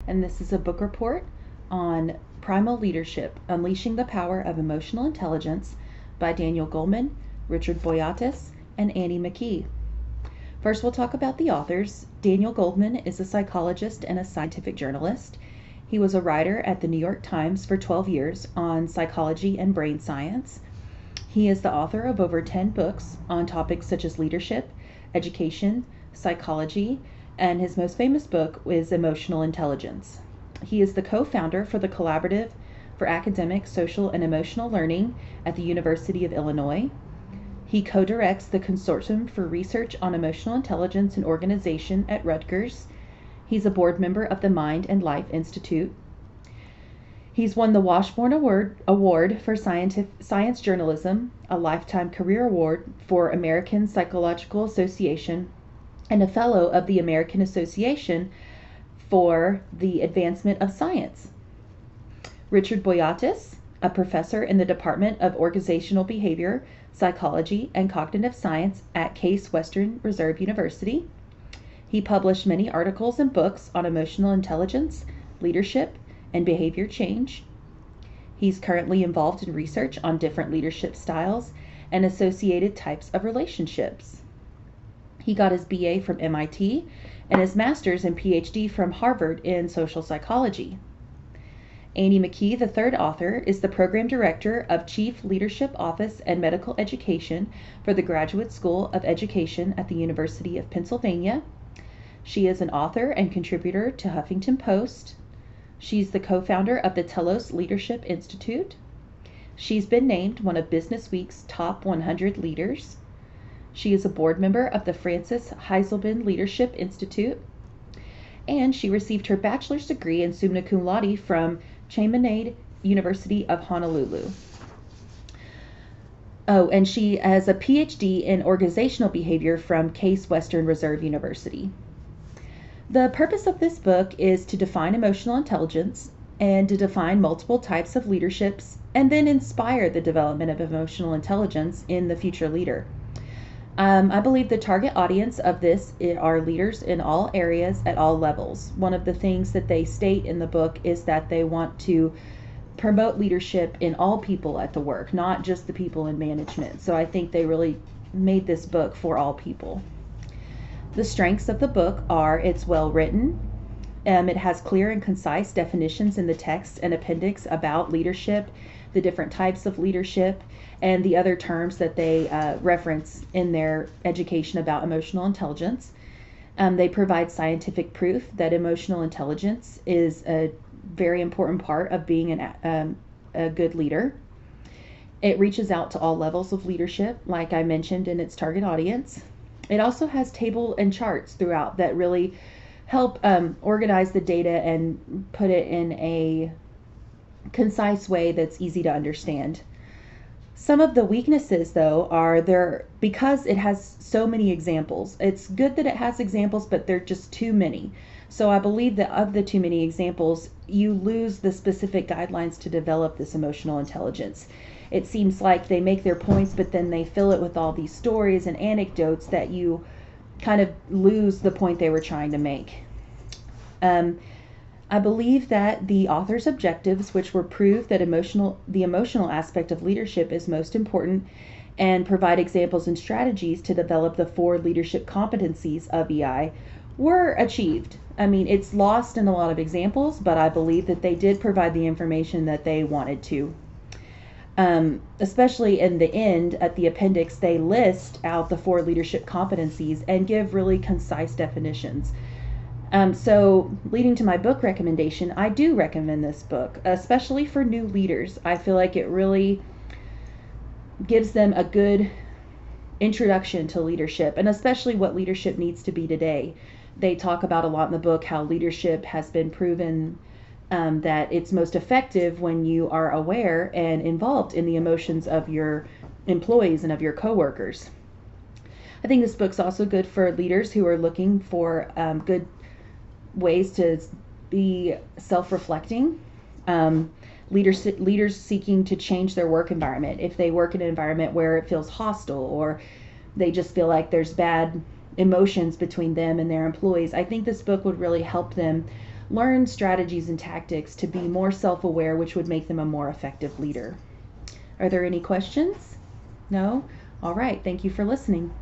and this is a book report on Primal Leadership, Unleashing the Power of Emotional Intelligence by Daniel Goleman, Richard Boyatis, and Annie McKee. First, we'll talk about the authors. Daniel Goleman is a psychologist and a scientific journalist. He was a writer at the New York Times for 12 years on psychology and brain science. He is the author of over 10 books on topics such as leadership, education, psychology, and his most famous book is Emotional Intelligence. He is the co-founder for the Collaborative for Academic, Social, and Emotional Learning at the University of Illinois. He co-directs the Consortium for Research on Emotional Intelligence and Organization at Rutgers. He's a board member of the Mind and Life Institute. He's won the Washburn Award for Science Journalism, a Lifetime Career Award for American Psychological Association, and a Fellow of the American Association for the Advancement of Science. Richard Boyatis, a professor in the Department of Organizational Behavior, Psychology, and Cognitive Science at Case Western Reserve University. He published many articles and books on emotional intelligence, leadership, and behavior change. He's currently involved in research on different leadership styles and associated types of relationships. He got his BA from MIT and his master's and PhD from Harvard in social psychology. Annie McKee, the third author, is the program director of Chief Leadership Office and Medical Education for the Graduate School of Education at the University of Pennsylvania. She is an author and contributor to Huffington Post. She's the co-founder of the Telos Leadership Institute. She's been named one of Business Week's top 100 leaders. She is a board member of the Frances Heiselben Leadership Institute, and she received her bachelor's degree in summa cum laude from Chaminade University of Honolulu. Oh, and she has a PhD in organizational behavior from Case Western Reserve University. The purpose of this book is to define emotional intelligence and to define multiple types of leaderships and then inspire the development of emotional intelligence in the future leader. I believe the target audience of this are leaders in all areas at all levels. One of the things that they state in the book is that they want to promote leadership in all people at the work, not just the people in management. So I think they really made this book for all people. The strengths of the book are it's well written. It has clear and concise definitions in the text and appendix about leadership, the different types of leadership, and the other terms that they reference in their education about emotional intelligence. They provide scientific proof that emotional intelligence is a very important part of being a good leader. It reaches out to all levels of leadership, like I mentioned in its target audience. It also has table and charts throughout that really help organize the data and put it in a concise way that's easy to understand. Some of the weaknesses, though, are there because it has so many examples. It's good that it has examples, but they're just too many. So I believe that of the too many examples, you lose the specific guidelines to develop this emotional intelligence. It seems like they make their points, but then they fill it with all these stories and anecdotes that you kind of lose the point they were trying to make. I believe that the author's objectives, which were prove that the emotional aspect of leadership is most important and provide examples and strategies to develop the 4 leadership competencies of EI, were achieved. I mean, it's lost in a lot of examples, but I believe that they did provide the information that they wanted to. Especially in the end, at the appendix, they list out the 4 leadership competencies and give really concise definitions. So leading to my book recommendation, I do recommend this book, especially for new leaders. I feel like it really gives them a good introduction to leadership, and especially what leadership needs to be today. They talk about a lot in the book how leadership has been proven that it's most effective when you are aware and involved in the emotions of your employees and of your coworkers. I think this book's also good for leaders who are looking for good ways to be self-reflecting. Leaders seeking to change their work environment. If they work in an environment where it feels hostile or they just feel like there's bad emotions between them and their employees, I think this book would really help them learn strategies and tactics to be more self-aware, which would make them a more effective leader. Are there any questions? No? All right. Thank you for listening.